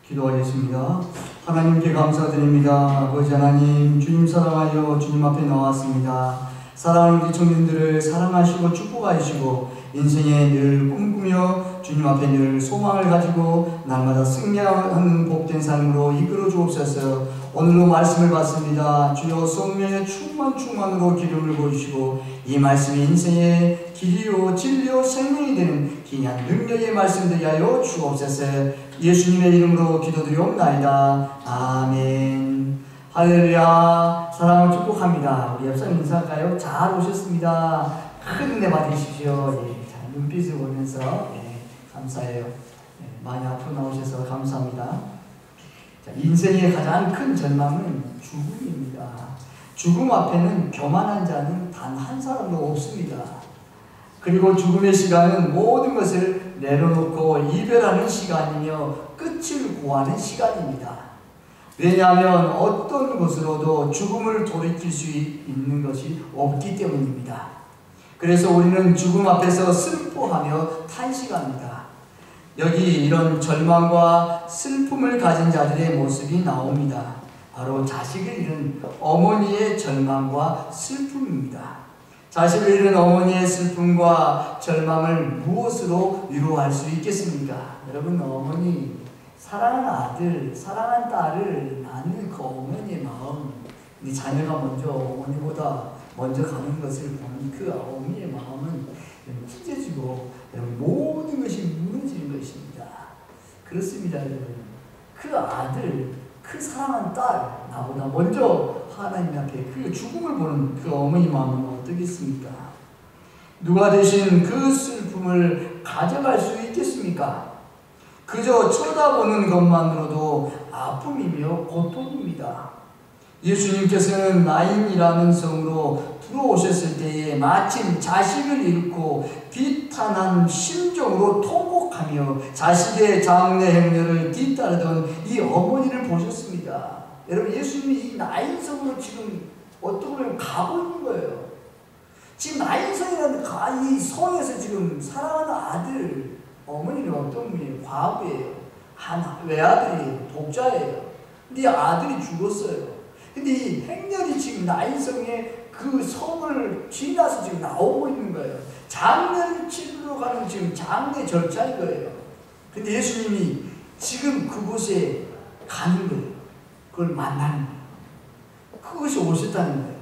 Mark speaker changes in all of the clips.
Speaker 1: 기도하겠습니다. 하나님께 감사드립니다. 아버지 하나님, 주님 사랑하여 주님 앞에 나왔습니다. 사랑하는 우리 청년들을 사랑하시고 축복하시고 인생에 늘 꿈꾸며 주님 앞에 늘 소망을 가지고 날마다 승리하는 복된 삶으로 이끌어 주옵소서. 오늘도 말씀을 받습니다. 주여 성령의 충만으로 기름을 부으시고 이 말씀이 인생의 길이요 진리요 생명이 되는 귀한 능력의 말씀 되게 하여 주옵소서. 예수님의 이름으로 기도드리옵나이다. 아멘. 할렐루야. 사랑을 축복합니다. 우리 옆사람 인사할까요? 잘 오셨습니다. 큰 은혜 받으십시오. 예, 자, 눈빛을 보면서 감사해요. 많이 앞으로 나오셔서 감사합니다. 자, 인생의 가장 큰 절망은 죽음입니다. 죽음 앞에는 교만한 자는 단 한 사람도 없습니다. 그리고 죽음의 시간은 모든 것을 내려놓고 이별하는 시간이며 끝을 구하는 시간입니다. 왜냐하면 어떤 것으로도 죽음을 돌이킬 수 있는 것이 없기 때문입니다. 그래서 우리는 죽음 앞에서 슬퍼하며 탄식합니다. 여기 이런 절망과 슬픔을 가진 자들의 모습이 나옵니다. 바로 자식을 잃은 어머니의 절망과 슬픔입니다. 자식을 잃은 어머니의 슬픔과 절망을 무엇으로 위로할 수 있겠습니까? 여러분, 어머니, 사랑하는 아들, 사랑하는 딸을 낳는 그 어머니의 마음, 이 자녀가 먼저 어머니보다 먼저 가는 것을 보는 그 어머니의 마음은 찢어지고 모든 것이 무너지는 것입니다. 그렇습니다, 여러분. 그 아들, 그 사랑하는 딸, 나보다 먼저 하나님 앞에 그 죽음을 보는 그 어머니 마음은 어떻겠습니까? 누가 대신 그 슬픔을 가져갈 수 있겠습니까? 그저 쳐다보는 것만으로도 아픔이며 고통입니다. 예수님께서는 나인이라는 성으로 들어오셨을 때에 마침 자식을 잃고 비탄한 심정으로 통곡하며 자식의 장례 행렬을 뒤따르던 이 어머니를 보셨습니다. 여러분, 예수님이 이 나인 성으로 지금 어떻게 보면 가고 있는 거예요. 지금 나인 성이라는 이 성에서 지금 사랑하는 아들, 어머니는 어떤 분이에요? 과부예요. 외아들이에요. 독자예요. 근데 이 아들이 죽었어요. 근데 이 행렬이 지금 나인성의 그 성을 지나서 지금 나오고 있는 거예요. 장례를 치르러 가는 지금 장례 절차인 거예요. 근데 예수님이 지금 그곳에 가는 거예요. 그걸 만나는 거예요. 그것이 오셨다는 거예요.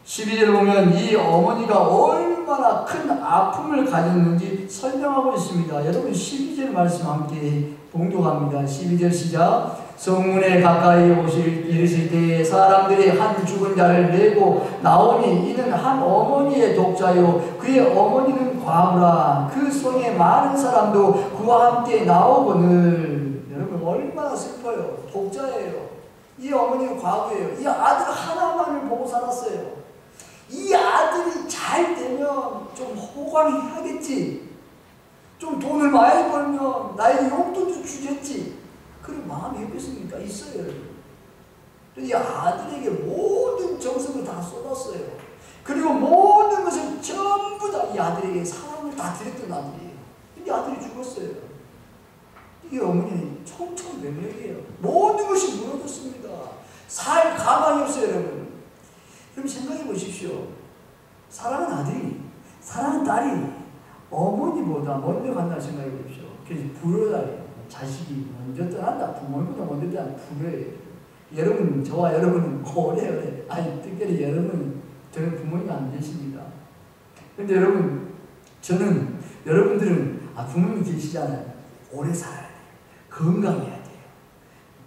Speaker 1: 12절을 보면 이 어머니가 얼마나 큰 아픔을 가졌는지 설명하고 있습니다. 여러분, 12절 말씀 함께 봉독합니다. 12절 시작. 성문에 가까이 이르실 때에 사람들이 한 죽은 자를 메고 나오니 이는 한 어머니의 독자요 그의 어머니는 과부라. 그 성에 많은 사람도 그와 함께 나오거늘. 여러분, 얼마나 슬퍼요. 독자예요. 이 어머니는 과부예요. 이 아들 하나만을 보고 살았어요. 이 아들이 잘 되면 좀 호강해야겠지. 좀 돈을 많이 벌면 나에게 용돈도 주겠지. 그런 마음이 없겠습니까? 있어요, 여러분. 이 아들에게 모든 정성을 다 쏟았어요. 그리고 모든 것을 전부 다 이 아들에게 사랑을 다 드렸던 아들이에요. 근데 아들이 죽었어요. 이 어머니는 청천벽력이에요. 모든 것이 무너졌습니다. 살 가망이 없어요, 여러분. 그럼 생각해 보십시오. 사랑하는 아들이, 사랑하는 딸이 어머니보다 먼저 간다 생각해 보십시오. 그래서 불효다예요. 자식이 먼저 떠난다. 부모님보다 먼저 떠난다. 불효예요. 여러분, 저와 여러분은 오래오래, 특별히 여러분은 저는 부모님 안 계십니다. 근데 여러분, 여러분들은 부모님 계시잖아요. 오래 살아야 돼요. 건강해야 돼요.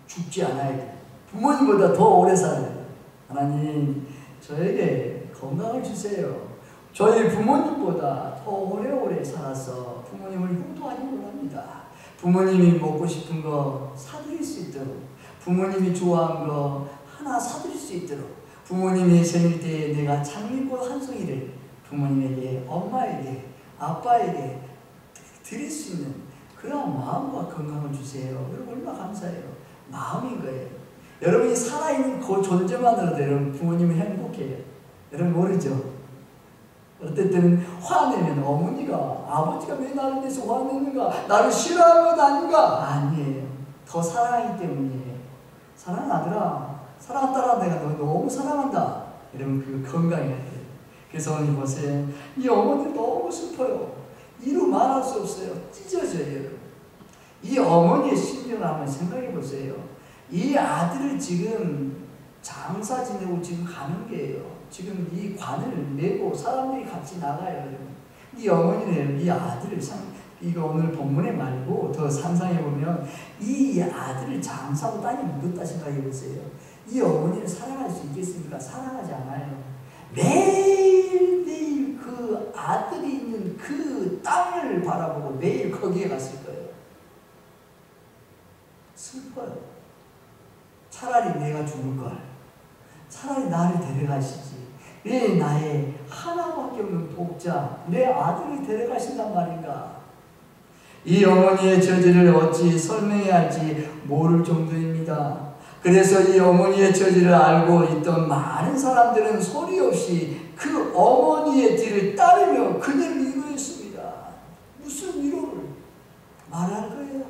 Speaker 1: 죽지 않아야 돼요. 부모님보다 더 오래 살아야 돼요. 하나님, 저에게 건강을 주세요. 저희 부모님보다 더 오래오래 살아서 부모님을 효도하기 원합니다. 부모님이 먹고 싶은 거 사드릴 수 있도록, 부모님이 좋아하는 거 하나 사드릴 수 있도록, 부모님이 생일 때 내가 장미꽃 한 송이를 부모님에게, 엄마에게, 아빠에게 드릴 수 있는 그런 마음과 건강을 주세요. 여러분, 얼마나 감사해요. 마음인 거예요. 여러분이 살아있는 그 존재만으로도 여러분 부모님은 행복해요. 여러분 모르죠? 어떨 때는 화내면 어머니가, 아버지가 왜 나를 대해서 화내는가, 나를 싫어하는 건 아닌가? 아니에요. 더 사랑하기 때문이에요. 사랑하더라, 사랑한 딸아, 내가 너 너무 사랑한다. 이러면 그 건강해야 돼요. 그래서 오늘 보세요. 이 어머니 너무 슬퍼요. 이루 말할 수 없어요. 찢어져요. 이 어머니의 심정을 한번 생각해 보세요. 이 아들을 지금 장사 지내고 지금 가는 게예요. 지금 이 관을 메고 사람들이 같이 나가요. 이 어머니는 이 아들을 이거 오늘 본문에 말고 더 상상해 보면 이 아들을 장사로 땅에 묻었다 생각해 보세요. 이 어머니를 사랑할 수 있겠습니까? 사랑하지 않아요. 매일매일 그 아들이 있는 그 땅을 바라보고 매일 거기에 갔을 거예요. 슬퍼요. 차라리 내가 죽을 걸. 차라리 나를 데려가시지. 왜 나의 하나밖에 없는 독자, 내 아들을 데려가신단 말인가? 이 어머니의 저지를 어찌 설명해야 할지 모를 정도입니다. 그래서 이 어머니의 저지를 알고 있던 많은 사람들은 소리 없이 그 어머니의 뒤를 따르며 그녀를 위로했습니다. 무슨 위로를 말할 거예요?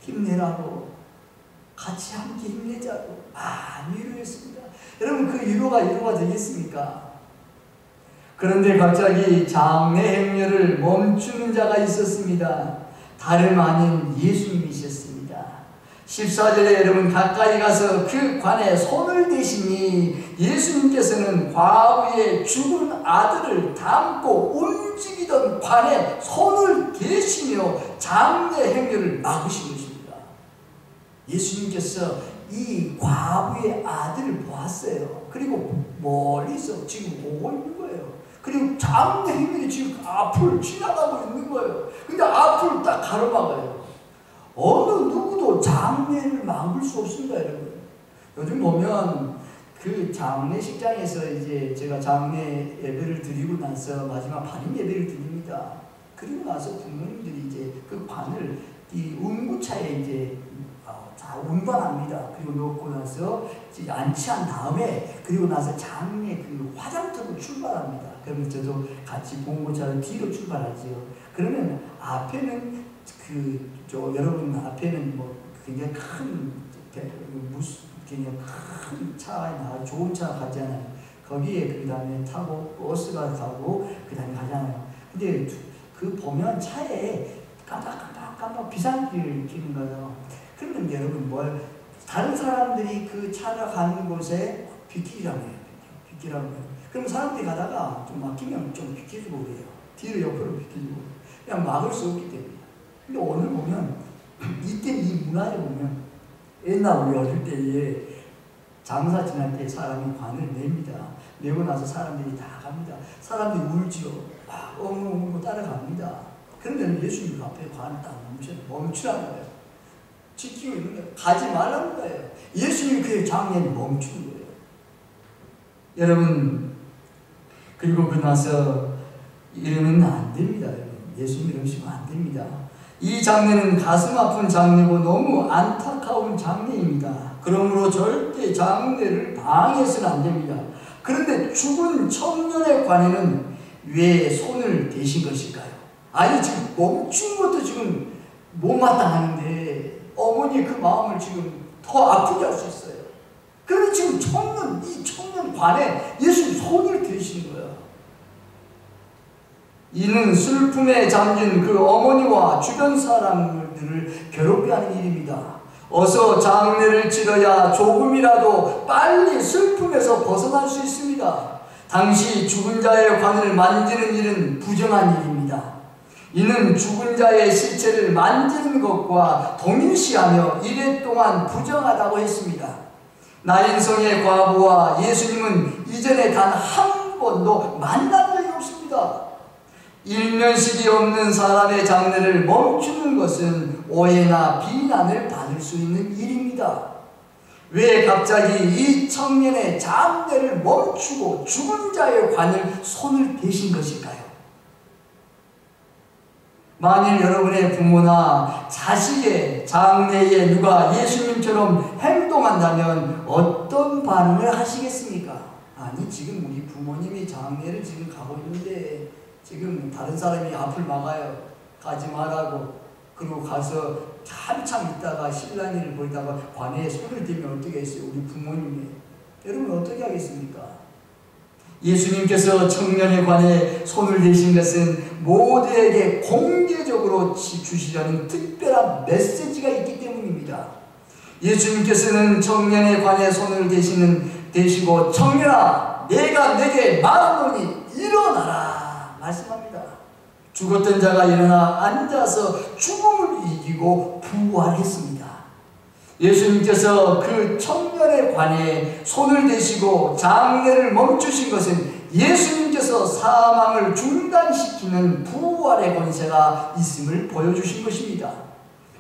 Speaker 1: 힘내라고, 같이 함께 힘내자고 많이 위로했습니다. 여러분, 그 위로가 되겠습니까? 그런데 갑자기 장례 행렬을 멈추는 자가 있었습니다. 다름 아닌 예수님이셨습니다. 14절에 여러분 가까이 가서 그 관에 손을 대시니 예수님께서는 과부의 죽은 아들을 담고 움직이던 관에 손을 대시며 장례 행렬을 막으신 것입니다. 예수님께서 이 과부의 아들을 보았어요. 그리고 멀리서 지금 오고 있는 거예요. 그리고 장례 행렬이 지금 앞을 지나가고 있는 거예요. 근데 앞을 딱 가로막아요. 어느 누구도 장례를 막을 수 없습니다, 여러분. 요즘 보면 그 장례식장에서 이제 제가 장례 예배를 드리고 나서 마지막 반인 예배를 드립니다. 그리고 나서 부모님들이 이제 그 관을 이 운구차에 이제 다 운반합니다. 그리고 놓고 나서 이제 안치한 다음에 그리고 나서 장례 그 화장터로 출발합니다. 그러면 저도 같이 봉고차를 뒤로 출발하죠. 그러면 앞에는 여러분 앞에는 뭐 굉장히 큰 굉장히 큰 차에 나가 좋은 차가 가잖아요. 거기에 그 다음에 타고 버스가 가고 그 다음에 가잖아요. 근데 그 보면 차에 깜빡깜빡 비상기를 켜는 거예요. 그러면 여러분 다른 사람들이 그 차가 가는 곳에 비키라고 해요. 비키라고 해요. 그럼 사람들이 가다가 좀 막히면 좀 비켜주고 그래요. 뒤로 옆으로 비켜주고. 그냥 막을 수 없기 때문에. 근데 오늘 보면 이때 이 문화에 보면 옛날 우리 어릴 때에 장사 지날 때 사람이 관을 냅니다. 내고 나서 사람들이 다 갑니다. 사람들이 울지요. 막 엉엉 따라갑니다. 그러면 예수님 앞에 관을 딱 멈추라는 거예요. 지키고 있는 거예요. 가지 말라는 거예요. 예수님이 그 장례를 멈추는 거예요. 여러분, 그리고 나서 이러면 안 됩니다. 여러분. 예수님 이러시면 안 됩니다. 이 장례는 가슴 아픈 장례고 너무 안타까운 장례입니다. 그러므로 절대 장례를 방해해서는 안 됩니다. 그런데 죽은 청년의 관에는 왜 손을 대신 것일까요? 아니 지금 멈춘 것도 지금 못마땅하는데 어머니의 그 마음을 지금 더 아프게 할 수 있어요. 그런데 지금 이 청년 관에 예수님 손을 대시는 거예요. 이는 슬픔에 잠긴 그 어머니와 주변 사람들을 괴롭게 하는 일입니다. 어서 장례를 치러야 조금이라도 빨리 슬픔에서 벗어날 수 있습니다. 당시 죽은 자의 관을 만지는 일은 부정한 일입니다. 이는 죽은 자의 시체를 만지는 것과 동일시하며 이랫동안 부정하다고 했습니다. 나인성의 과부와 예수님은 이전에 단 한 번도 만난 적이 없습니다. 일면식이 없는 사람의 장례를 멈추는 것은 오해나 비난을 받을 수 있는 일입니다. 왜 갑자기 이 청년의 장례를 멈추고 죽은 자의 관을 손을 대신 것일까요? 만일 여러분의 부모나 자식의 장례에 누가 예수님처럼 행동한다면 어떤 반응을 하시겠습니까? 아니 지금 우리 부모님이 장례를 지금 가고 있는데 지금 다른 사람이 앞을 막아요. 가지 말라고. 그리고 가서 한참 있다가 신랑이를 보다가 관에 손을 대면 어떻게 했어요? 우리 부모님이. 여러분 어떻게 하겠습니까? 예수님께서 청년의 관에 손을 대신 것은 모두에게 공개적으로 주시려는 특별한 메시지가 있기 때문입니다. 예수님께서는 청년의 관에 손을 대시고 청년아 내가 내게 말하노니 일어나라 말씀합니다. 죽었던 자가 일어나 앉아서 죽음을 이기고 부활했습니다. 예수님께서 그 청년의 관에 손을 대시고 장례를 멈추신 것은 예수님께서 사망을 중단시키는 부활의 권세가 있음을 보여주신 것입니다.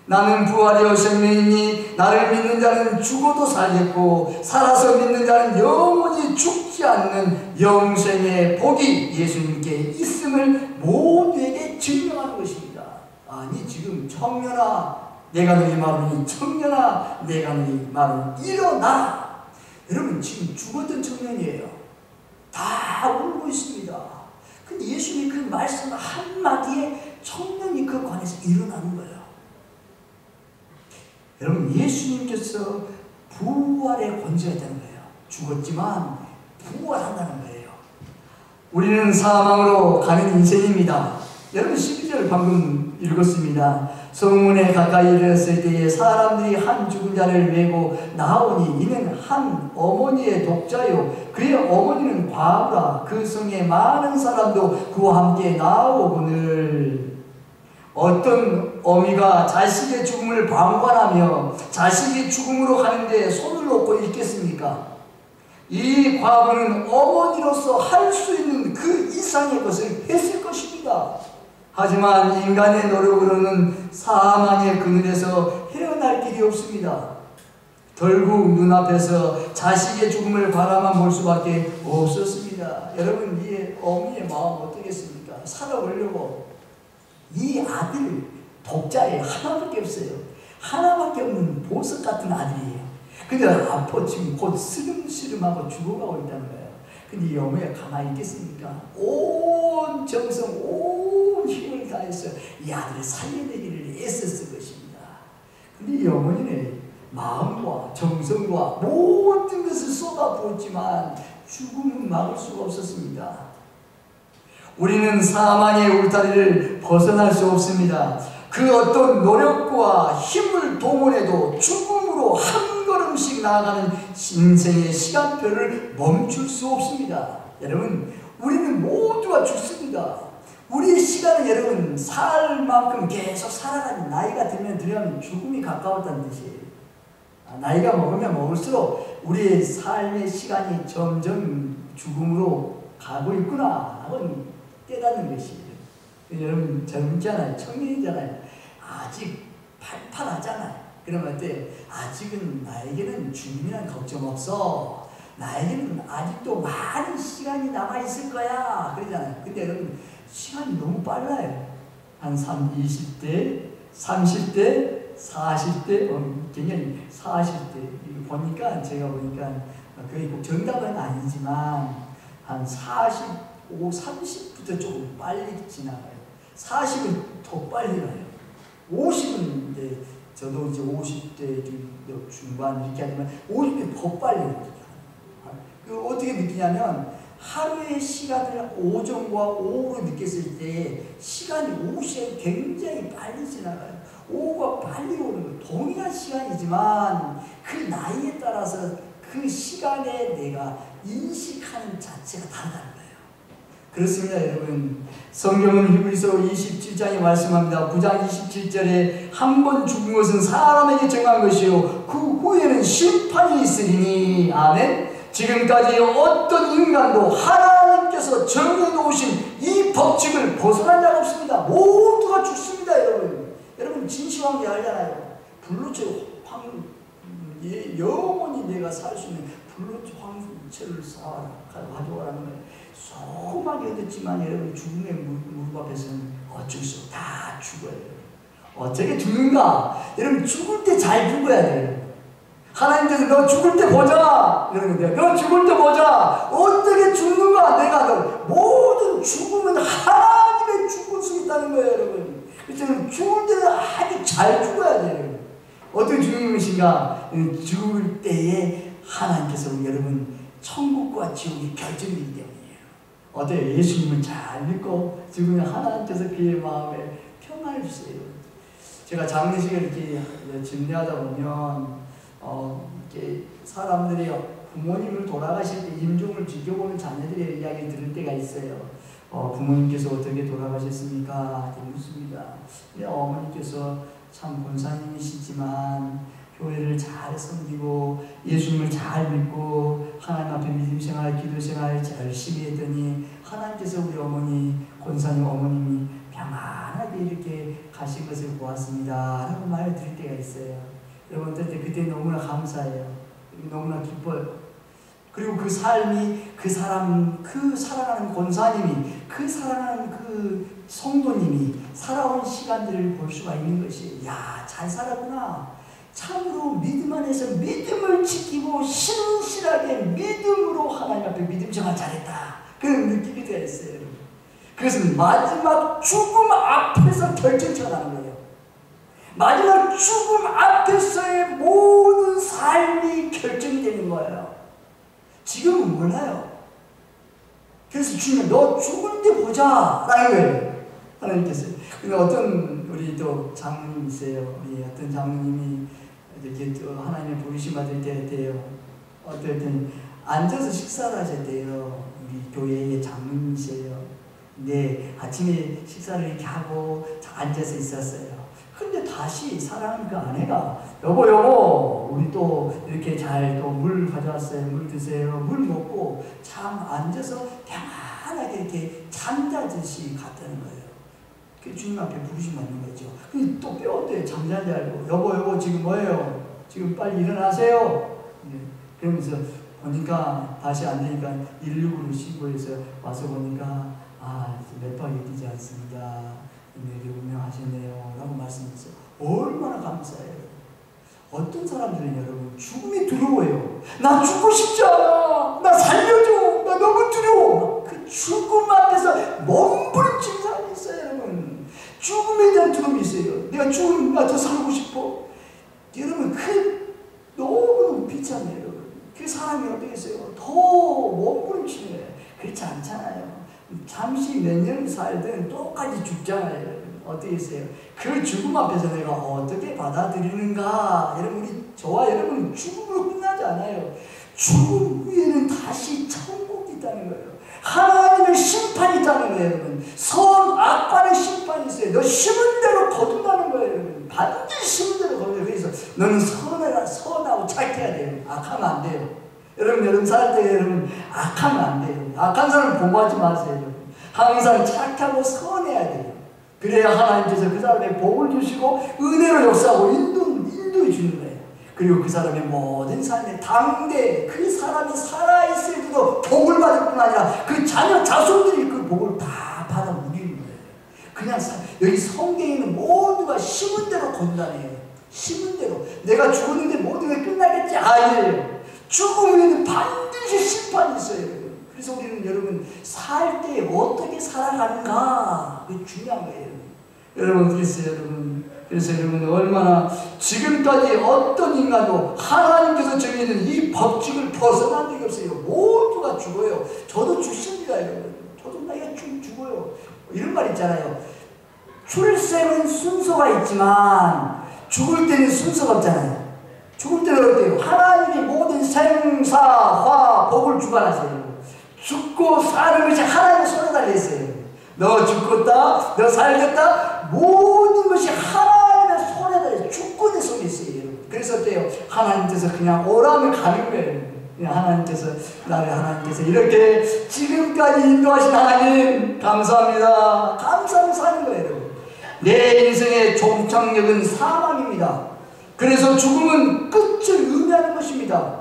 Speaker 1: 나는 부활이요 생명이니 나를 믿는 자는 죽어도 살겠고 살아서 믿는 자는 영원히 죽지 않는 영생의 복이 예수님께 있음을 모두에게 증명하는 것입니다. 아니 지금 청년아 내가 너희 말하니 청년아 내가 너희 말하니 일어나라. 여러분 지금 죽었던 청년이에요. 다 울고 있습니다. 근데 예수님이 그 말씀 한마디에 청년이 그 관에서 일어나는 거예요. 여러분 예수님께서 부활의 권세가 있다는 거예요. 죽었지만 부활한다는 거예요. 우리는 사망으로 가는 인생입니다. 여러분 12절 방금 읽었습니다. 성문에 가까이 이르렀을 때에 사람들이 한 죽은 자를 메고 나오니 이는 한 어머니의 독자요 그의 어머니는 과부라. 그 성에 많은 사람도 그와 함께 나오거늘. 어떤 어미가 자식의 죽음을 방관하며 자식이 죽음으로 가는데 손을 놓고 있겠습니까? 이 과부는 어머니로서 할 수 있는 그 이상의 것을 했을 것입니다. 하지만 인간의 노력으로는 사망의 그늘에서 헤어날 길이 없습니다. 결국 눈앞에서 자식의 죽음을 바라만 볼 수밖에 없었습니다. 여러분 이 어머니의 마음 어떻겠습니까? 살아보려고 이 아들 독자에 하나밖에 없어요. 하나밖에 없는 보석 같은 아들이에요. 근데 아파 지금 곧 스름스름하고 죽어가고 있다는 거예요. 근데 이 어머니가 가만히 있겠습니까? 온 정성, 온 힘을 다해서 이 아들을 살려내기를 애썼을 것입니다. 근데 이 어머니는 마음과 정성과 모든 것을 쏟아부었지만 죽음은 막을 수가 없었습니다. 우리는 사망의 울타리를 벗어날 수 없습니다. 그 어떤 노력과 힘을 동원해도 죽음으로 한 걸음씩 나아가는 인생의 시간표를 멈출 수 없습니다. 여러분 우리는 모두가 죽습니다. 우리의 시간은 여러분 살 만큼 계속 살아가는 나이가 들면 죽음이 가까웠다는 뜻이에요. 나이가 먹으면 먹을수록 우리의 삶의 시간이 점점 죽음으로 가고 있구나 하고 깨닫는 것이에요. 여러분 젊잖아요. 청년이잖아요. 아직 팔팔하잖아요. 그러면 어때요? 아직은 나에게는 죽음이란 걱정 없어. 나에게는 아직도 많은 시간이 남아있을 거야. 그러잖아요. 근데 여러분 시간이 너무 빨라요. 한 20대, 30대, 40대, 굉장히 40대 보니까 제가 보니까 거의 꼭 정답은 아니지만 한 45, 30부터 조금 빨리 지나가요. 40은 더 빨리 가요. 50은 이제 저도 이제 50대 중반 이렇게 하지만 50은 더 빨리 가요. 그 어떻게 느끼냐면 하루의 시간을 오전과 오후로 느꼈을 때 시간이 오후 시간이 굉장히 빨리 지나가요. 오후가 빨리 오는 거예요. 동일한 시간이지만 그 나이에 따라서 그 시간에 내가 인식하는 자체가 다르다는 거예요. 그렇습니다 여러분. 성경은 히브리서 27장에 말씀합니다. 9장 27절에 한 번 죽은 것은 사람에게 정한 것이요 그 후에는 심판이 있으리니. 아멘. 지금까지 어떤 인간도 하나님께서 정해놓으신 이 법칙을 벗어난 자가 없습니다. 모두가 죽습니다 여러분. 여러분 진시황제 알잖아요. 불로초 영원히 내가 살 수 있는 불로초 황제를 가져와라는 거예요. 소망이 얻었지만 여러분 죽음의 무릎 앞에서는 어쩔 수 없어. 다 죽어요. 어떻게 죽는가? 여러분 죽을 때 잘 죽어야 돼요. 하나님께서 너 죽을 때 보자 이러는데, 너 죽을 때 보자. 어떻게 죽는가? 내가 너 모든 죽음은 하나님의 죽을 수 있다는 거예요, 여러분. 그래서 죽을 때는 아주 잘 죽어야 돼요. 어떻게 죽는 것인가? 죽을 때에 하나님께서 여러분 천국과 지옥이 결정이기 때문이에요. 어때요? 예수님을 잘 믿고 죽으면 하나님께서 그의 마음에 평안을 주세요. 제가 장례식을 이렇게 집례하다 보면 이렇게 사람들이 부모님을 돌아가실 때 임종을 지켜보는 자녀들의 이야기를 들을 때가 있어요. 부모님께서 어떻게 돌아가셨습니까? 이렇게 묻습니다. 근데 어머니께서 참 권사님이시지만 교회를 잘 섬기고 예수님을 잘 믿고 하나님 앞에 믿음 생활, 기도 생활 열심히 했더니 하나님께서 우리 어머니, 권사님 어머님이 평안하게 이렇게 가신 것을 보았습니다 라고 말을 들을 때가 있어요. 여러분 그때 너무나 감사해요. 너무나 기뻐요. 그리고 그 삶이 그 사람, 그 사랑하는 권사님이, 그 사랑하는 그 성도님이 살아온 시간들을 볼 수가 있는 것이, 야, 잘 살았구나. 참으로 믿음 안에서 믿음을 지키고 신실하게 믿음으로 하나님 앞에 믿음 생활 잘했다. 그런 느낌이 되어 있어요. 그것은 마지막 죽음 앞에서 결정체가 나는 거예요. 마지막 죽음 앞에서의 모든 삶이 결정이 되는 거예요. 지금은 몰라요. 그래서 주님, 너 죽을 때 보자 라는 거예요, 하나님께서. 근데 어떤 우리 또 장로님 있어요. 우리 어떤 장로님이 이렇게 또 하나님의 부르심 받을 때예요. 어떨 때는 앉아서 식사를 하셨대요. 우리 교회의 장로님이세요. 네, 아침에 식사를 이렇게 하고 앉아서 있었어요. 근데 다시 사랑하는 그 아내가 여보 우리 또 이렇게 잘 또 물 가져왔어요. 물 드세요. 물 먹고 참 앉아서 평안하게 이렇게 잠자듯이 갔다는 거예요. 그 주님 앞에 부르심 받는 거죠. 근데 또 뼈대 잠자는 줄 알고 여보 지금 뭐예요? 지금 빨리 일어나세요. 네. 그러면서 보니까 다시 앉으니까 119로 신고해서 와서 보니까 맥박이 뛰지 않습니다. 이미 운명하셨네요 라고 말씀했어요. 얼마나 감사해요. 어떤 사람들은 여러분 죽음이 두려워해요. 나 죽고 싶지 않아. 나 살려줘. 나 너무 두려워. 그 죽음 앞에서 몸부림치는 사람이 있어요, 여러분. 죽음에 대한 두려움이 있어요. 내가 죽으면 나 더 살고 싶어. 여러분 너무 비참해요. 여러분. 그 사람이 어떻게 했어요? 더 몸부림치는 거예요. 그렇지 않잖아요. 잠시 몇 년 살든 똑같이 죽잖아요. 어떻게 했어요? 그 죽음 앞에서 내가 어떻게 받아들이는가? 여러분, 저와 여러분 죽음으로 끝나지 않아요. 죽음 후에는 다시 천국이 있다는 거예요. 하나님의 심판이 있다는 거예요, 여러분. 선악간의 심판이 있어요. 너 심은 대로 거둔다는 거예요, 여러분. 반드시 심은 대로 거둬요. 그래서 너는 선하고 착해야 돼요. 악하면 안 돼요. 여러분 살 때 여러분 악하면 안 돼요. 악한 사람을 공부하지 마세요. 여러분. 항상 착하고 선해야 돼요. 그래야 하나님께서 그 사람의 복을 주시고 은혜로 역사하고 인도해 주는 거예요. 그리고 그 사람의 모든 삶의 당대 그 사람이 살아있을 때도 복을 받을 뿐 아니라 그 자녀 자손들이 그 복을 다 받아 누리는 거예요. 그냥 여기 성경에는 모두가 심은 대로 건다네요. 심은 대로. 내가 죽었는데 모든 게 끝나겠지? 아니에요. 죽음 후에는 반드시 심판이 있어요. 그래서 우리는 여러분 살 때 어떻게 살아가는가 그게 중요한 거예요. 여러분 그랬어요, 여러분. 그래서 여러분 얼마나 지금까지 어떤 인간도 하나님께서 정해놓은 이 법칙을 벗어난 적이 없어요. 모두가 죽어요. 저도 죽습니다, 여러분. 저도 나이가 죽어요. 이런 말 있잖아요. 출생은 순서가 있지만 죽을 때는 순서가 없잖아요. 죽을 때는 어때요? 하나님이 모든 생사, 화, 복을 주관하세요. 죽고 사는 것이 하나님의 손에 달려있어요. 너 죽었다, 너 살겠다, 모든 것이 하나님의 손에 달려있어요. 주권의 손에 있어요. 그래서 어때요? 하나님께서 그냥 오라면 가는 거예요. 그냥 하나님께서 이렇게 지금까지 인도하신 하나님 감사합니다. 감사하면서 사는 거예요, 여러분. 내 인생의 종착역은 사망입니다. 그래서 죽음은 끝을 의미하는 것입니다.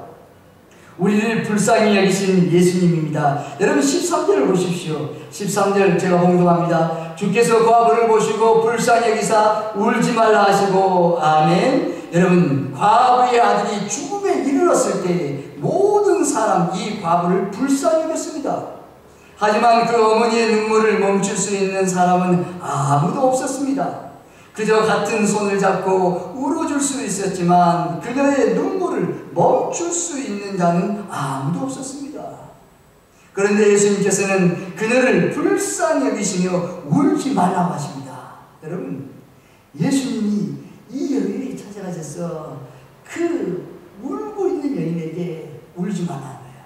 Speaker 1: 우리를 불쌍히 여기신 예수님입니다. 여러분 13절을 보십시오. 13절 제가 봉독합니다. 주께서 과부를 보시고 불쌍히 여기사 울지 말라 하시고 아멘. 여러분 과부의 아들이 죽음에 이르렀을 때 모든 사람 이 과부를 불쌍히 여겼습니다. 하지만 그 어머니의 눈물을 멈출 수 있는 사람은 아무도 없었습니다. 그저 같은 손을 잡고 울어줄 수 있었지만 그녀의 눈물을 멈출 수 있는 자는 아무도 없었습니다. 그런데 예수님께서는 그녀를 불쌍히 여기시며 울지 말라고 하십니다. 여러분, 예수님이 이 여인에게 찾아가셔서 그 울고 있는 여인에게 울지 말라는 거예요.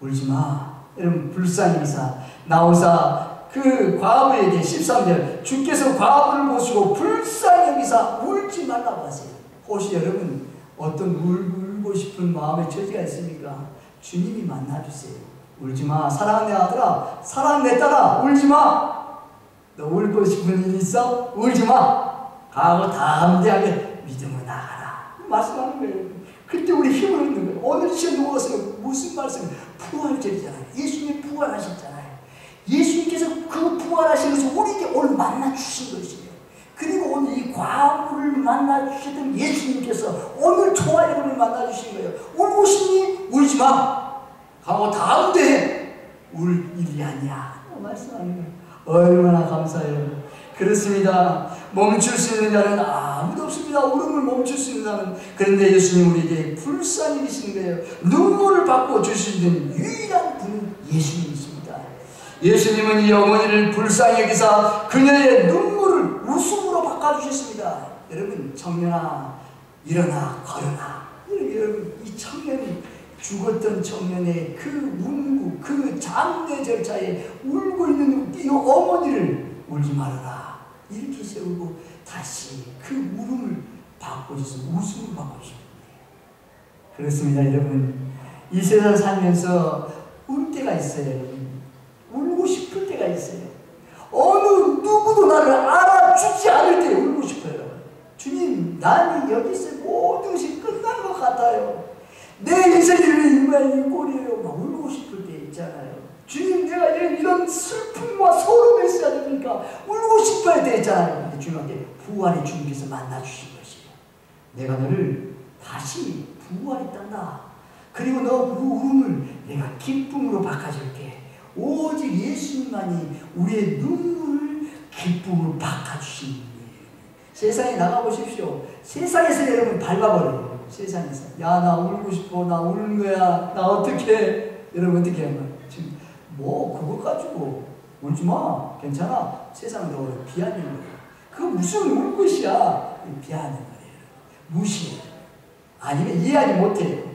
Speaker 1: 울지 마. 여러분, 불쌍히 여기사 나오사 그 과부에게 13절 주께서 과부를 모시고 불쌍히 여기사 울지 말라고 하세요. 혹시 여러분 어떤 울고 싶은 마음의 처지가 있습니까? 주님이 만나주세요. 울지마. 사랑하는 내 아들아, 사랑하는 내 딸아, 울지마. 너 울고 싶은 일 있어? 울지마. 가고 담대하게 믿음으로 나가라 말씀하는 거예요. 그때 우리 힘을 얻는 거예요. 오늘 시험 누웠으면 무슨 말씀? 부활절이잖아요. 예수님이 부활하셨잖아요. 예수님께서 그 부활하신 것을 우리에게 오늘 만나주신 것이에요. 그리고 오늘 이 과부를 만나주셨던 예수님께서 오늘 저와 여러분을 만나주신 거예요. 울고 싶니? 울지마. 가고 다음대 울 일이 아니야 말씀하는 거예요. 얼마나 감사해요. 그렇습니다. 멈출 수 있는 자는 아무도 없습니다. 울음을 멈출 수 있는 자는. 그런데 예수님 우리에게 불쌍히 계시는 거예요. 눈물을 받고 주시는 유일한 분은 예수님이십니다. 예수님은 이 어머니를 불쌍히 여기사 그녀의 눈물을 웃음으로 바꿔주셨습니다. 여러분, 청년아 일어나 걸어라. 여러분, 이 청년이 죽었던 청년의 그 문구, 그 장례 절차에 울고 있는 이 어머니를 울지 말아라 이렇게 세우고 다시 그 울음을 바꿔주셔서 웃음을 바꿔주십니다. 그렇습니다. 여러분, 이 세상 살면서 울 때가 있어요. 울고 싶을 때가 있어요. 어느 누구도 나를 알아주지 않을 때 울고 싶어요. 주님, 나는 여기서 모든 것이 끝난 것 같아요. 내 인생이 왜 이 꼴이에요? 막 울고 싶을 때 있잖아요. 주님, 내가 이런 슬픔과 소름을 써야 됩니까? 울고 싶을 때 있잖아요. 근데 주님한테 부활의 주님께서 만나주신 것이에요. 내가 너를 다시 부활이 딴다. 그리고 너 그 울음을 내가 기쁨으로 바꿔줄게. 오직 예수님만이 우리의 눈물을 기쁨으로 바꿔주신 분이에요. 세상에 나가보십시오. 세상에서 여러분 밟아버려요. 세상에서. 야, 나 울고 싶어. 나 우는 거야. 나 어떡해. 여러분 어떻게 하면 지금 뭐 그거 가지고 울지 마. 괜찮아. 세상은 너 비하는 거예요. 그거 무슨 울 것이야. 비하는 거예요. 무시해요. 아니면 이해하지 못해요.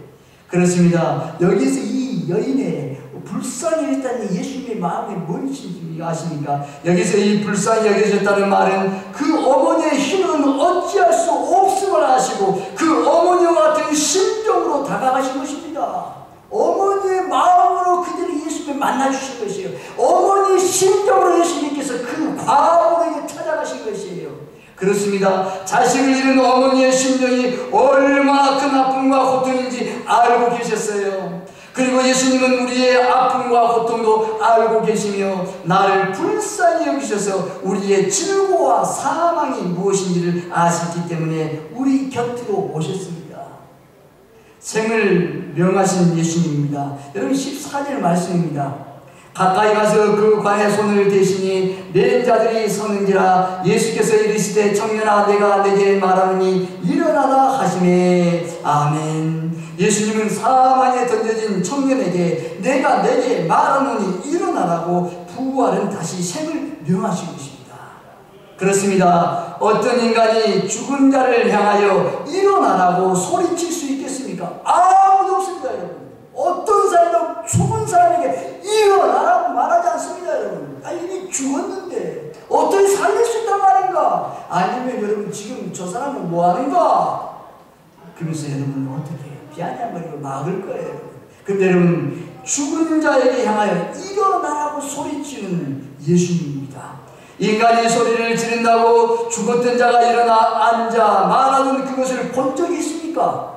Speaker 1: 그렇습니다. 여기서 이 여인의 불쌍히 여겼다는 예수님의 마음이 무엇인지 아십니까? 여기서 이 불쌍히 여겨졌다는 말은 그 어머니의 힘으로는 어찌할 수 없음을 아시고 그 어머니와 같은 심정으로 다가가신 것입니다. 어머니의 마음으로 그들이 예수님을 만나주신 것이에요. 어머니의 심정으로 예수님께서 그 과부에게 찾아가신 것이에요. 그렇습니다. 자식을 잃은 어머니의 심정이 얼마나 큰 아픔과 고통인지 알고 계셨어요. 그리고 예수님은 우리의 아픔과 고통도 알고 계시며 나를 불쌍히 여기셔서 우리의 질고와 사망이 무엇인지를 아시기 때문에 우리 곁으로 오셨습니다. 생을 명하신 예수님입니다. 여러분 14절 말씀입니다. 가까이 가서 그 관에 손을 대시니 맨 자들이 서는지라 예수께서 이르시되 청년아 내가 내게 말하노니 일어나라 하시매. 아멘. 예수님은 사망에 던져진 청년에게 내가 내게 말하노니 일어나라고 부활은 다시 생을 명하신 것입니다. 그렇습니다. 어떤 인간이 죽은 자를 향하여 일어나라고 소리칠 수 있겠습니까? 아무도 없습니다. 여러분. 어떤 사람도 죽은 사람에게 일어나라고 말하지 않습니다. 여러분. 이미 죽었는데 어떻게 살릴 수 있단 말인가? 아니면 여러분 지금 저 사람은 뭐하는가? 그러면서 여러분 어떻게 비아냥거리고 막을 거예요. 근데 여러분 죽은 자에게 향하여 일어나라고 소리치는 예수님입니다. 인간이 소리를 지른다고 죽었던 자가 일어나 앉아 말하는 그것을 본 적이 있습니까?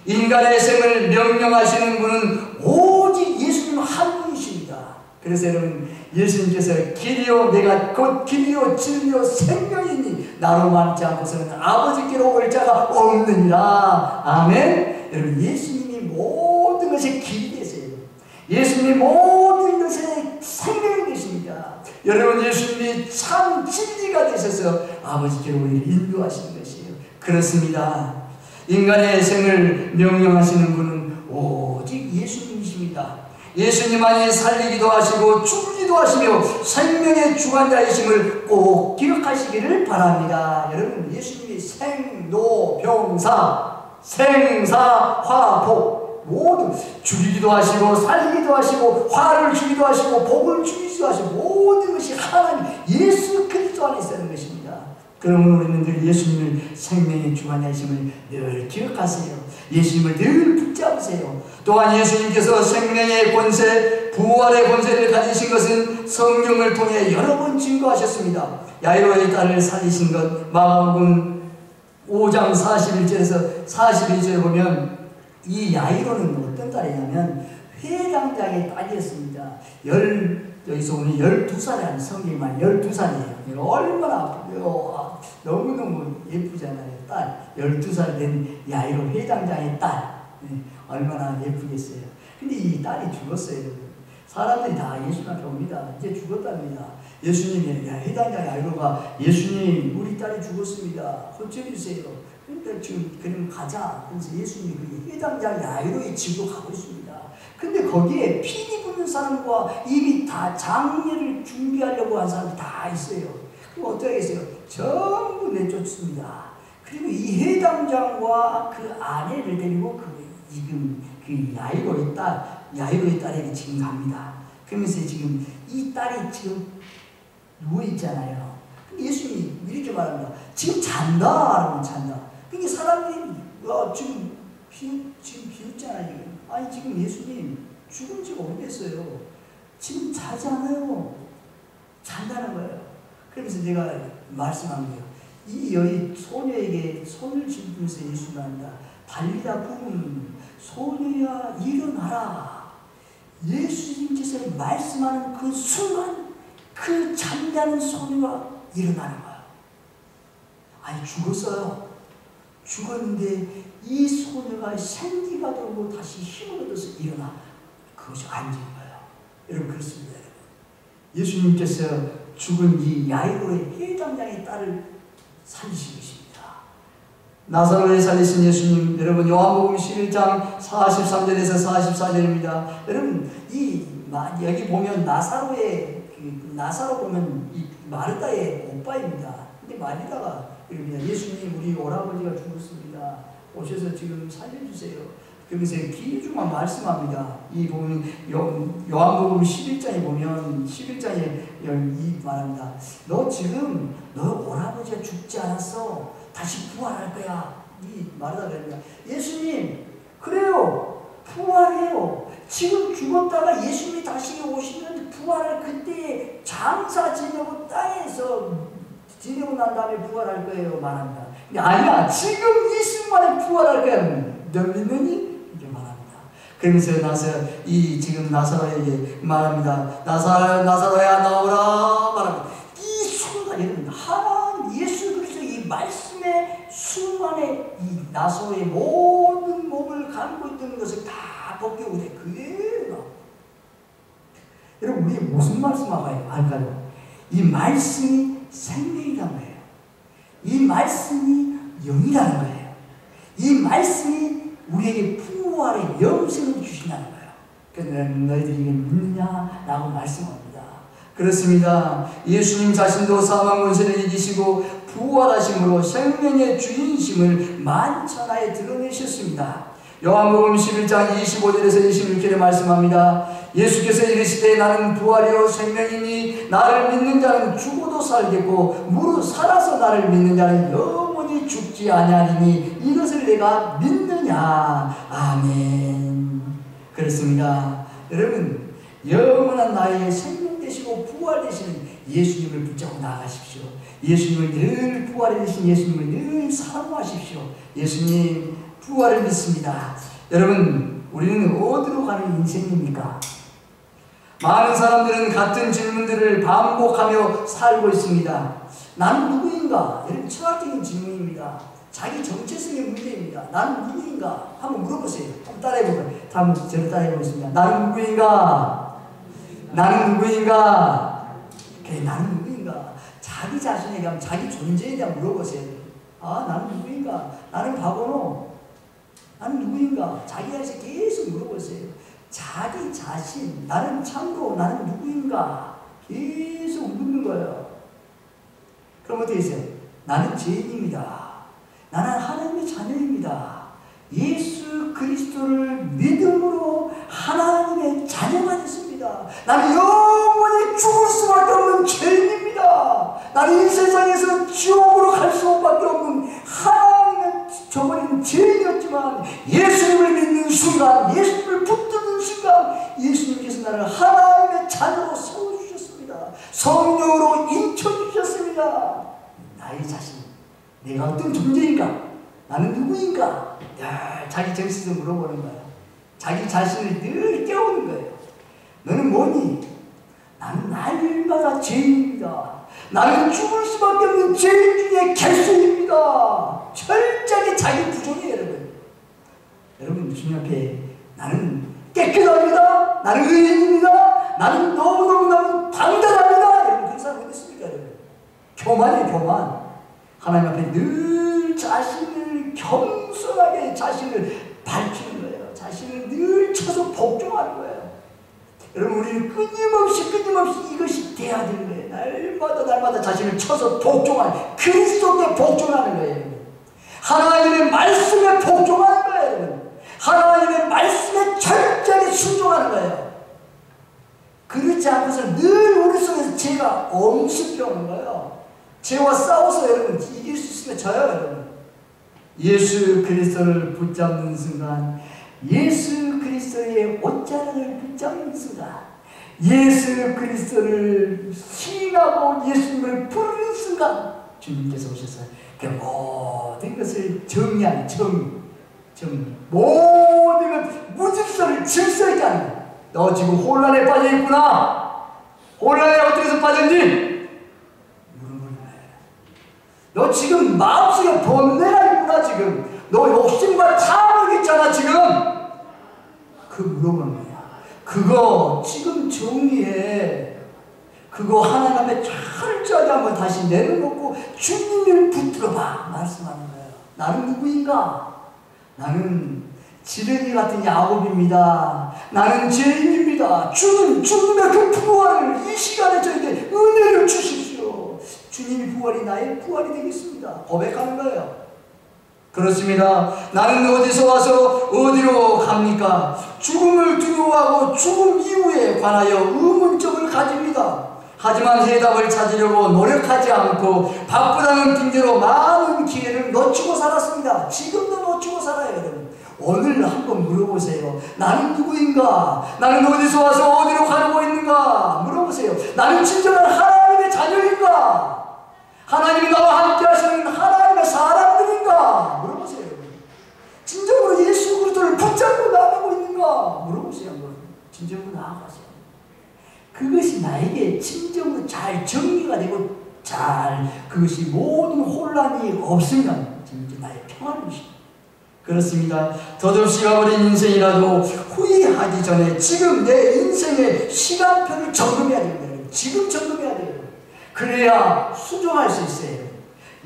Speaker 1: 인간의 생을 명령하시는 분은 오직 예수님 한 분이십니다. 그래서 여러분 예수님께서 길이요 내가 곧 길이요 진리요 생명이니 나로 말지 않고서는 아버지께로 올 자가 없느니라. 아멘. 여러분, 예수님이 모든 것의 길이 되세요. 예수님이 모든 것의 생명이 되십니다. 여러분, 예수님이 참 진리가 되셔서 아버지께로 우리를 인도하시는 것이에요. 그렇습니다. 인간의 생을 명령하시는 분은 오직 예수님이십니다. 예수님만이 살리기도 하시고 죽기도 하시며 생명의 주관자이심을 꼭 기억하시기를 바랍니다. 여러분, 예수님이 생로병사, 생사화복 모두 죽이기도 하시고 살리기도 하시고 화를 주기도 하시고 복을 주기도 하시고 모든 것이 하나님 예수 그리스도 안에 있는 것입니다. 그러므로 우리는 늘 예수님을 생명의 주관자이심을 늘 기억하세요. 예수님을 늘 붙잡으세요. 또한 예수님께서 생명의 권세, 부활의 권세를 가지신 것은 성경을 통해 여러 번 증거하셨습니다. 야이로의 딸을 살리신 것, 마가복음 5장 41절에서 42절에 보면 이 야이로는 어떤 딸이냐면 회당장의 딸이었습니다. 여기서 오늘 12살이라는 성경만 12살이에요. 얼마나 너무너무 예쁘잖아요. 딸 12살 된 야이로 회당장의 딸, 얼마나 예쁘겠어요. 근데 이 딸이 죽었어요. 사람들이 다 예수님 앞에 옵니다. 이제 죽었답니다. 예수님이 회당장 야이로가 예수님 우리 딸이 죽었습니다. 고쳐주세요. 그러니까 지금 그럼 가자. 그래서 예수님이 회당장 야이로의 집으로 가고 있습니다. 근데 거기에 피리 부는 사람과 이미 다 장례를 준비하려고 한 사람이 다 있어요. 그럼 어떻게 하겠어요? 전부 내쫓습니다. 그리고 이 회당장과 그 아내를 데리고 지금 그 야이로의 딸에게 지금 갑니다. 그러면서 지금 이 딸이 지금 누워 있잖아요. 예수님이 이렇게 말합니다. 지금 잔다. 잔다. 그러니까 사람들이 지금 비웃잖아요. 아니 지금 예수님 죽은 지가 오래됐어요. 지금 자지 않아요. 잔다는 거예요. 그러면서 제가 말씀한 거예요. 이 여인 소녀에게 손을 짚으면서 예수가 한다. 달리다 붐 소녀야 일어나라. 예수님께서 말씀하는 그 순간 그 잠자는 소녀가 일어나는 거예요. 아니 죽었어요. 죽었는데 이 소녀가 생기가 돌고 다시 힘을 얻어서 일어나 그것이 앉은 거예요. 여러분 그렇습니다. 여러분. 예수님께서 죽은 이 야이로의 회당장의 딸을 살리신 것입니다. 나사로를 살리신 예수님, 여러분 요한복음 11장 43절에서 44절입니다. 여러분 여기 보면 나사로 보면 이 마르다의 오빠입니다. 근데 마리다가 예수님 우리 오라버지가 죽었습니다. 오셔서 지금 살려주세요. 그러면서 길주만 말씀합니다. 이 보면 요한복음 11장에 보면 11장에 이 말합니다. 너 지금 너 오라버지가 죽지 않았어. 다시 부활할 거야. 이 말하다 그럽니다. 예수님 그래요. 부활해요. 지금 죽었다가 예수님이 다시 오시면 부활할 그때 장사 지내고 땅에서 지내고 난 다음에 부활할 거예요. 말합니다. 아니야. 지금 이 순간에 부활할 거야. 너 믿느니? 이렇게 말합니다. 그러면서 지금 나사로에게 말합니다. 나사로야 나오라 말합니다. 이 순간에 하나님 예수 그리스도 이 말씀의 순간에 이 나사로의 모든 몸을 감고 있던 것을 다 벗기고 그대로 여러분 우리가 무슨 말씀할까요? 이 말씀이 생명이라는 거예요. 이 말씀이 영이라는 거예요. 이 말씀이 우리에게 부활의 영생을 주신다는 거예요. 그래서 너희들이 이게 믿느냐라고 말씀합니다. 그렇습니다. 예수님 자신도 사망 권세를 이기시고 부활하심으로 생명의 주인심을 만천하에 드러내셨습니다. 요한복음 11장 25절에서 26절에 말씀합니다. 예수께서 이르시되 나는 부활이요 생명이니 나를 믿는 자는 죽어도 살겠고 무릇 살아서 나를 믿는 자는 영원히 죽지 아니하리니 이것을 내가 믿느냐. 아멘. 그렇습니다. 여러분 영원한 나의 생명 되시고 부활 되시는 예수님을 붙잡고 나아가십시오. 예수님을 늘 부활해 되신 예수님을 늘 사랑하십시오. 예수님 부활을 믿습니다. 여러분 우리는 어디로 가는 인생입니까? 많은 사람들은 같은 질문들을 반복하며 살고 있습니다. 나는 누구인가? 여러분 철학적인 질문입니다. 자기 정체성의 문제입니다. 나는 누구인가? 한번 물어보세요. 한번 따라해볼까요? 한번 저를 따라해보겠습니다. 나는 누구인가? 나는 누구인가? 그래, 나는 누구인가? 자기 자신에 대한 자기 존재에 대한 물어보세요. 아, 나는 누구인가? 나는 바보노. 나는 누구인가? 자기한테 계속 물어보세요. 자기 자신, 나는 참고 나는 누구인가? 계속 묻는 거예요. 그럼 어떻게 했어요? 나는 죄인입니다. 나는 하나님의 자녀입니다. 예수 그리스도를 믿음으로 하나님의 자녀가 됐습니다. 나는 영원히 죽을 수밖에 없는 죄인입니다. 나는 이 세상에서 지옥으로 갈 수밖에 없는 하나님의 저버린 죄인이었지만 예수님을 믿는 순간, 예수님을 붙드는 순간 예수님께서 나를 하나님의 자녀로 세워주셨습니다. 성령으로 인쳐주셨습니다. 나의 자신, 내가 어떤 존재인가? 나는 누구인가? 자기 정신을 물어보는 거야. 자기 자신을 늘 깨우는 거예요. 너는 뭐니? 나는 날마다 죄인입니다. 나는 죽을 수밖에 없는 죄인 중에 결승입니다. 철저하게 자기 부정이에요, 여러분. 여러분, 주님 앞에 나는 깨끗합니다. 나는 의인입니다. 나는 너무너무 당당합니다. 여러분, 그런 사람 어디 있습니까, 여러분? 교만이에요, 교만. 하나님 앞에 늘 자신을 겸손하게 자신을 밝히는 거예요. 자신을 늘 쳐서 복종하는 거예요. 여러분, 우리는 끊임없이 이것이 돼야 되는 거예요. 날마다 자신을 쳐서 복종하는, 그리스도께 복종하는 거예요. 하나님의 말씀에 복종하는 거예요, 여러분. 하나님의 말씀에 철저하게 순종하는 거예요. 그렇지 않고서 늘 우리 속에서 죄가 엄습해 오는 거예요. 죄와 싸워서 여러분 이길 수 있으면 져요, 여러분. 예수 그리스도를 붙잡는 순간, 예수 그리스도의 옷자락을 붙잡는 순간, 예수 그리스도를 시인하고 예수님을 부르는 순간 주님께서 오셔서 그 모든 것을 정리하는 모든 것 무질서를 질서 있게 하는 거야. 너 지금 혼란에 빠져 있구나. 혼란에 어떻게 해서 빠졌니? 너 지금 마음속에 번뇌가 있구나. 지금 너 욕심과 탐욕이 있잖아. 지금 그 물어보는 거야. 그거 지금 정리해. 그거 하나님 앞에 철저하게 한번 다시 내려놓고 주님을 붙들어봐. 말씀하는 거예요. 나는 누구인가? 나는 지렁이 같은 야곱입니다. 나는 죄인입니다. 주님의 그 부활을 이 시간에 저에게 은혜를 주십시오. 주님이 부활이 나의 부활이 되겠습니다. 고백하는 거예요. 그렇습니다. 나는 어디서 와서 어디로 갑니까? 죽음을 두려워하고 죽음 이후에 관하여 의문점을 가집니다. 하지만 해답을 찾으려고 노력하지 않고 바쁘다는 핑계로 많은 기회를 놓치고 살았습니다. 지금도 놓치고 살아요, 여러분. 오늘 한번 물어보세요. 나는 누구인가? 나는 어디서 와서 어디로 가고 있는가? 물어보세요. 나는 진정한 하나님의 자녀인가? 하나님이 나와 함께 하시는 하나님의 사람들인가? 물어보세요. 진정으로 예수 그리스도를 붙잡고 나가고 있는가? 물어보세요. 진정으로 나아가세요. 그것이 나에게 진정으로 잘 정리가 되고 그것이 모든 혼란이 없으면 진짜 나의 평안을 주십니다. 그렇습니다. 덧없이 가버린 인생이라도 후회하기 전에 지금 내 인생의 시간표를 점검해야 됩니다. 지금 점검해야 돼요. 그래야 수정할 수 있어요.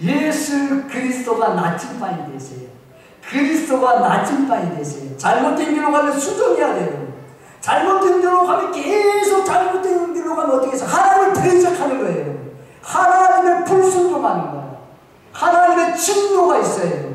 Speaker 1: 예수 그리스도가 나침반이 되세요. 그리스도가 나침반이 되세요. 잘못된 길로 가면 수정해야 돼요. 잘못된 길로 가면 계속 잘못된 길로 가면 어떻게 해서 하나님을 배척하는 거예요. 하나님의 불순종하는 거예요. 하나님의 진노가 있어요.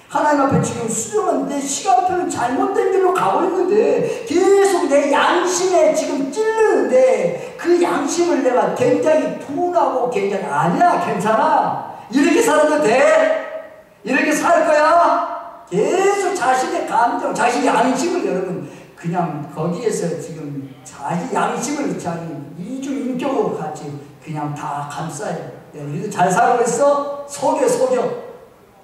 Speaker 1: 하나님 앞에 지금 수정은 내 시간표는 잘못된 길로 가고 있는데 계속 내 양심에 지금 찔르는데 그 양심을 내가 굉장히 분하고 굉장히 아니야, 괜찮아, 이렇게 살아도 돼, 이렇게 살 거야. 계속 자신의 감정, 자신의 양심을 여러분 그냥 거기에서 지금 자기 양심을 자기 이중인격으로 같이 그냥 다 감싸요. 우리도 잘 살고 있어?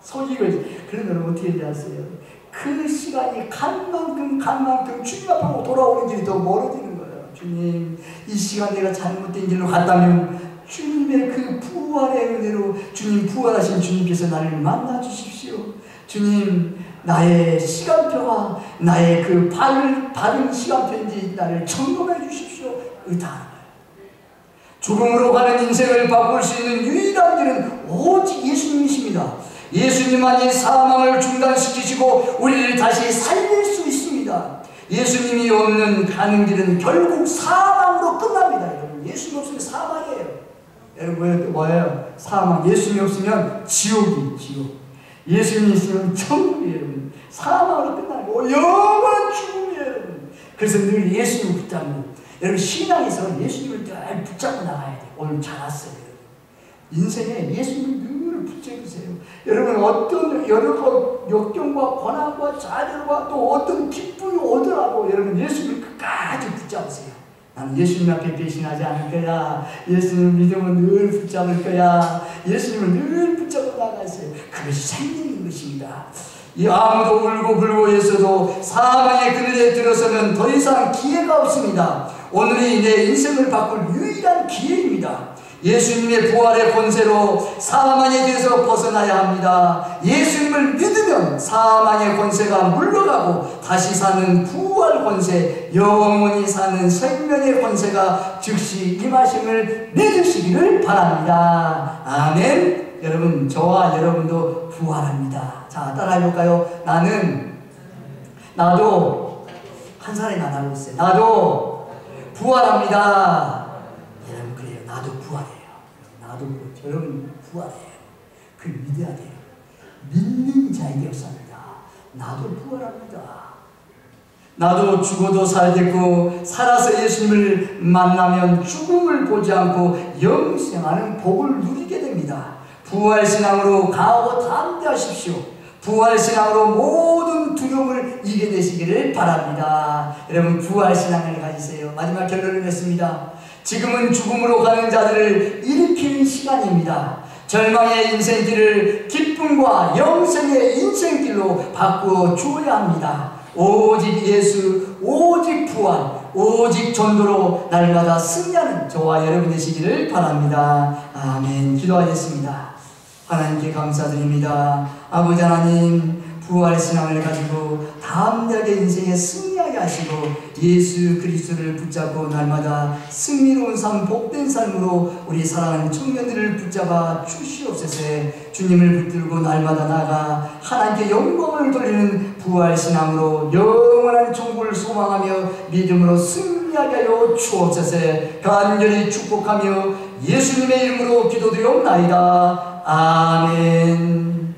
Speaker 1: 속이고 있지. 그러면 어떻게 되었어요? 그 시간이 간 만큼 주님 앞으로 돌아오는 길이 더 멀어지는 거예요. 주님, 이 시간 내가 잘못된 길로 갔다면 주님의 그 부활의 은혜로 주님 부활하신 주님께서 나를 만나 주십시오. 주십시오. 주님, 나의 시간표가 나의 그 바른 시간표인지 나를 점검해 주십시오. 의탁하는 거예요. 죽음으로 가는 인생을 바꿀 수 있는 유일한 길은 오직 예수님이십니다. 예수님만이 사망을 중단시키시고 우리를 다시 살릴 수 있습니다. 예수님이 없는 가는 길은 결국 사망으로 끝납니다. 여러분, 예수님 없으면 사망이에요. 여러분, 뭐예요? 사망. 예수님이 없으면 지옥이 지옥. 예수님이 있으면 천국이에요. 사망으로 끝나고 영원한 죽음이에요. 여러분. 그래서 늘 예수님을 붙잡는, 여러분, 신앙에서 예수님을 늘 붙잡고 나가야 돼요. 오늘 잘 왔어요. 인생에 예수님을 늘 붙잡으세요. 여러분, 어떤 여러 역경과 고난과 좌절과 또 어떤 기쁨이 오더라도 여러분 예수님을 끝까지 붙잡으세요. 나는 예수님 앞에 배신하지 않을 거야. 예수님 믿으면 늘 붙잡을 거야. 예수님을 늘 붙잡고 나가세요. 그것이 생명인 것입니다. 이 아무도 울고 불고 있어도 사망의 그늘에 들어서면 더 이상 기회가 없습니다. 오늘이 내 인생을 바꿀 유일한 기회입니다. 예수님의 부활의 권세로 사망에 대해서 벗어나야 합니다. 예수님을 믿으면 사망의 권세가 물러가고 다시 사는 부활 권세, 영원히 사는 생명의 권세가 즉시 임하심을 믿으시기를 바랍니다. 아멘. 여러분, 저와 여러분도 부활합니다. 자, 따라해볼까요? 나도 한 사람이 나가고 있어요. 나도 부활합니다. 여러분, 그래요. 나도 부활해요. 나도 여러분 부활해요. 그걸 믿어야 돼요. 믿는 자에게 역사합니다. 나도 부활합니다. 나도 죽어도 살겠고 살아서 예수님을 만나면 죽음을 보지 않고 영생하는 복을 누리게 됩니다. 부활신앙으로 강하고 담대하십시오. 부활신앙으로 모든 두려움을 이겨내시기를 바랍니다. 여러분, 부활신앙을 가지세요. 마지막 결론을 냈습니다. 지금은 죽음으로 가는 자들을 일으키는 시간입니다. 절망의 인생길을 기쁨과 영생의 인생길로 바꾸어 주어야 합니다. 오직 예수, 오직 부활, 오직 전도로 날마다 승리하는 저와 여러분 되시기를 바랍니다. 아멘. 기도하겠습니다. 하나님께 감사드립니다. 아버지 하나님, 부활신앙을 가지고 담대하게 인생에 승리하게 하시고 예수 그리스도를 붙잡고 날마다 승리로운 삶, 복된 삶으로 우리 사랑하는 청년들을 붙잡아 주시옵소서. 주님을 붙들고 날마다 나가 하나님께 영광을 돌리는 부활신앙으로 영원한 천국을 소망하며 믿음으로 승리하게 하여 주옵소서. 간절히 축복하며 예수님의 이름으로 기도드리옵나이다. 아멘.